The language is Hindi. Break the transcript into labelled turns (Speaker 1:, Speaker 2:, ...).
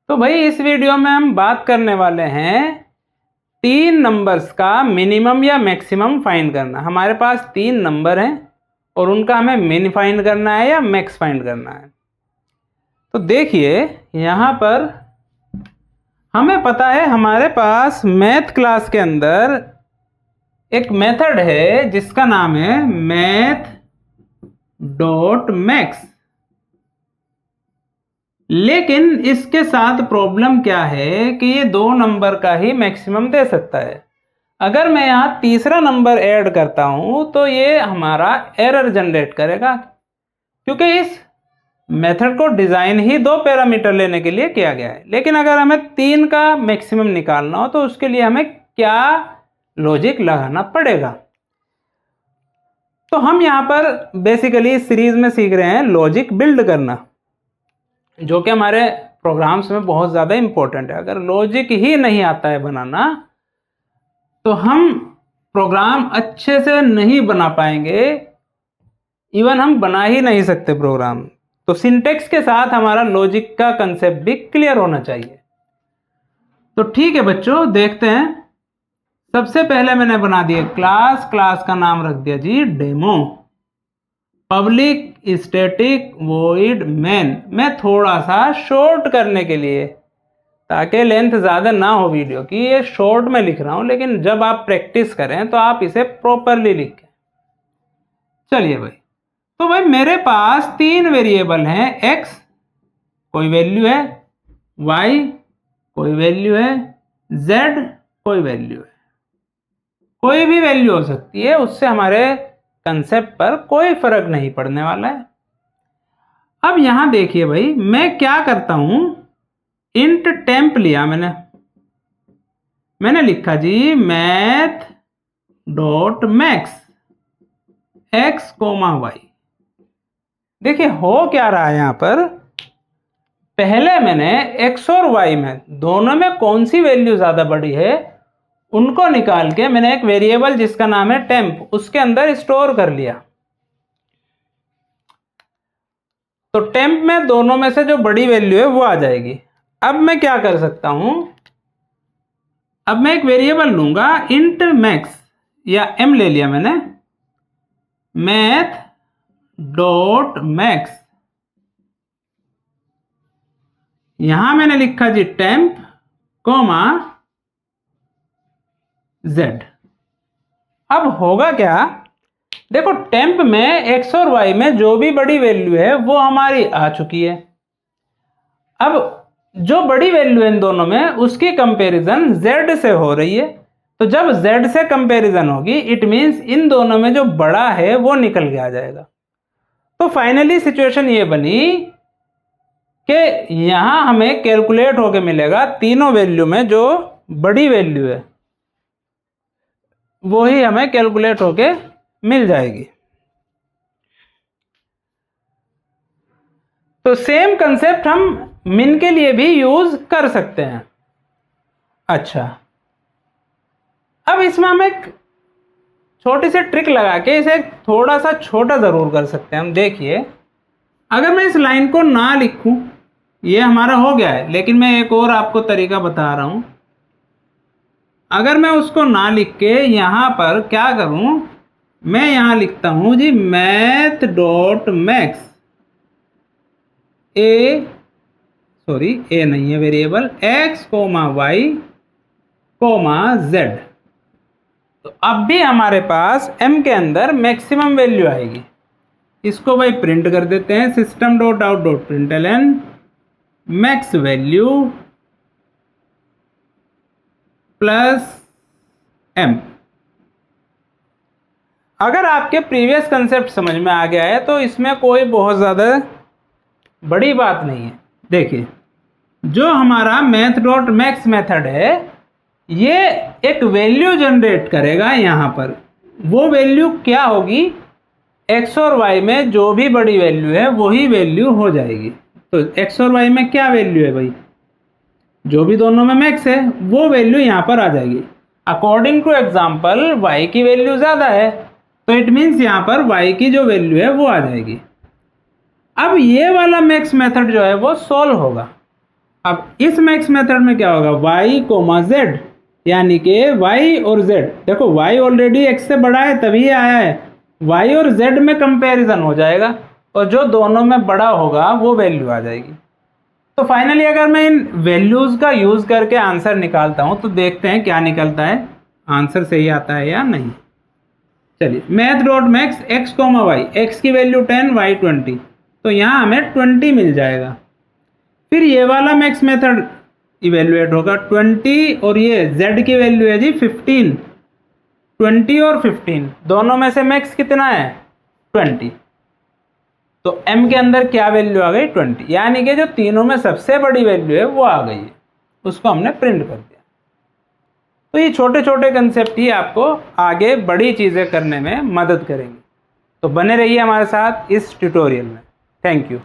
Speaker 1: तो भाई इस वीडियो में हम बात करने वाले हैं 3 नंबर्स का मिनिमम या मैक्सिमम फाइंड करना। हमारे पास 3 नंबर हैं और उनका हमें मिन फाइंड करना है या मैक्स फाइंड करना है। तो देखिए यहाँ पर हमें पता है हमारे पास मैथ क्लास के अंदर एक मेथड है जिसका नाम है मैथ डॉट मैक्स। लेकिन इसके साथ प्रॉब्लम क्या है कि ये 2 नंबर का ही मैक्सिमम दे सकता है। अगर मैं यहाँ तीसरा नंबर ऐड करता हूँ तो ये हमारा एरर जनरेट करेगा, क्योंकि इस मेथड को डिज़ाइन ही 2 पैरामीटर लेने के लिए किया गया है। लेकिन अगर हमें 3 का मैक्सिमम निकालना हो तो उसके लिए हमें क्या लॉजिक लगाना पड़ेगा। तो हम यहाँ पर बेसिकली सीरीज में सीख रहे हैं लॉजिक बिल्ड करना, जो कि हमारे प्रोग्राम्स में बहुत ज़्यादा इम्पोर्टेंट है। अगर लॉजिक ही नहीं आता है बनाना तो हम प्रोग्राम अच्छे से नहीं बना पाएंगे, इवन हम बना ही नहीं सकते प्रोग्राम। तो सिंटेक्स के साथ हमारा लॉजिक का कंसेप्ट भी क्लियर होना चाहिए। तो ठीक है बच्चों, देखते हैं। सबसे पहले मैंने बना दिया क्लास, क्लास का नाम रख दिया जी demo, public static void main. मैं थोड़ा सा शॉर्ट करने के लिए, ताकि लेंथ ज़्यादा ना हो वीडियो की, ये शॉर्ट में लिख रहा हूँ, लेकिन जब आप प्रैक्टिस करें तो आप इसे प्रॉपरली लिखें। चलिए भाई, तो भाई मेरे पास 3 वेरिएबल हैं। x कोई वैल्यू है, y कोई वैल्यू है, z कोई वैल्यू है। कोई भी वैल्यू हो सकती है, उससे हमारे कंसेप्ट पर कोई फर्क नहीं पड़ने वाला है। अब यहां देखिए भाई, मैं क्या करता हूं, इंट टेम्प लिया मैंने लिखा जी math dot max x comma y। देखिए हो क्या रहा है यहां पर, पहले मैंने x और y में दोनों में कौन सी वैल्यू ज्यादा बड़ी है उनको निकाल के मैंने एक वेरिएबल जिसका नाम है टेम्प उसके अंदर स्टोर कर लिया। तो टेम्प में दोनों में से जो बड़ी वैल्यू है वो आ जाएगी। अब मैं क्या कर सकता हूं, अब मैं एक वेरिएबल लूंगा इंट मैक्स, या m ले लिया मैंने, मैथ डॉट मैक्स। यहां मैंने लिखा जी टेम्प कोमा z। अब होगा क्या, देखो टेम्प में x और y में जो भी बड़ी वैल्यू है वो हमारी आ चुकी है। अब जो बड़ी वैल्यू है इन दोनों में उसकी कंपैरिजन z से हो रही है। तो जब z से कंपैरिजन होगी इट मींस इन दोनों में जो बड़ा है वो निकल के आ जाएगा। तो फाइनली सिचुएशन ये बनी कि यहां हमें कैलकुलेट होके मिलेगा तीनों वैल्यू में जो बड़ी वैल्यू है वो ही हमें कैलकुलेट होके मिल जाएगी। तो सेम कंसेप्ट हम मिन के लिए भी यूज कर सकते हैं। अच्छा, अब इसमें हम एक छोटी सी ट्रिक लगा के इसे थोड़ा सा छोटा जरूर कर सकते हैं। हम देखिए, अगर मैं इस लाइन को ना लिखूं, ये हमारा हो गया है, लेकिन मैं एक और आपको तरीका बता रहा हूं। अगर मैं उसको ना लिख के यहां पर क्या करूं, मैं यहां लिखता हूं जी मैथ डॉट मैक्स ए नहीं है variable, x comma y comma z। तो अब भी हमारे पास m के अंदर मैक्सिमम वैल्यू आएगी। इसको भाई प्रिंट कर देते हैं, system dot out dot println max value plus m। अगर आपके प्रीवियस कंसेप्ट समझ में आ गया है तो इसमें कोई बहुत ज़्यादा बड़ी बात नहीं है। देखिए, जो हमारा मैथ डॉट मैक्स मेथड है ये एक वैल्यू जनरेट करेगा। यहाँ पर वो वैल्यू क्या होगी, x और y में जो भी बड़ी वैल्यू है वही वैल्यू हो जाएगी। तो x और y में क्या वैल्यू है भाई, जो भी दोनों में मैक्स है वो वैल्यू यहाँ पर आ जाएगी। अकॉर्डिंग टू एग्जाम्पल y की वैल्यू ज़्यादा है तो इट मीन्स यहाँ पर y की जो वैल्यू है वो आ जाएगी। अब ये वाला मैक्स मेथड जो है वो सॉल्व होगा। अब इस मैक्स मेथड में क्या होगा, y कोमा z, यानी कि y और z, देखो y ऑलरेडी x से बड़ा है तभी आया है, y और z में कंपैरिजन हो जाएगा और जो दोनों में बड़ा होगा वो वैल्यू आ जाएगी। तो फाइनली अगर मैं इन वैल्यूज का यूज करके आंसर निकालता हूं तो देखते हैं क्या निकलता है, आंसर सही आता है या नहीं। चलिए math dot max x comma y, x की वैल्यू 10 वाई 20, तो यहाँ हमें 20 मिल जाएगा। फिर ये वाला मैक्स मेथड इवेल्युएट होगा 20 और ये z की वैल्यू है जी 15, 20 और 15 दोनों में से मैक्स कितना है 20, तो m के अंदर क्या वैल्यू आ गई 20, यानी कि जो तीनों में सबसे बड़ी वैल्यू है वो आ गई है, उसको हमने प्रिंट कर दिया। तो ये छोटे छोटे कंसेप्ट ही आपको आगे बड़ी चीज़ें करने में मदद करेंगे। तो बने रहिए हमारे साथ इस ट्यूटोरियल में। Thank you.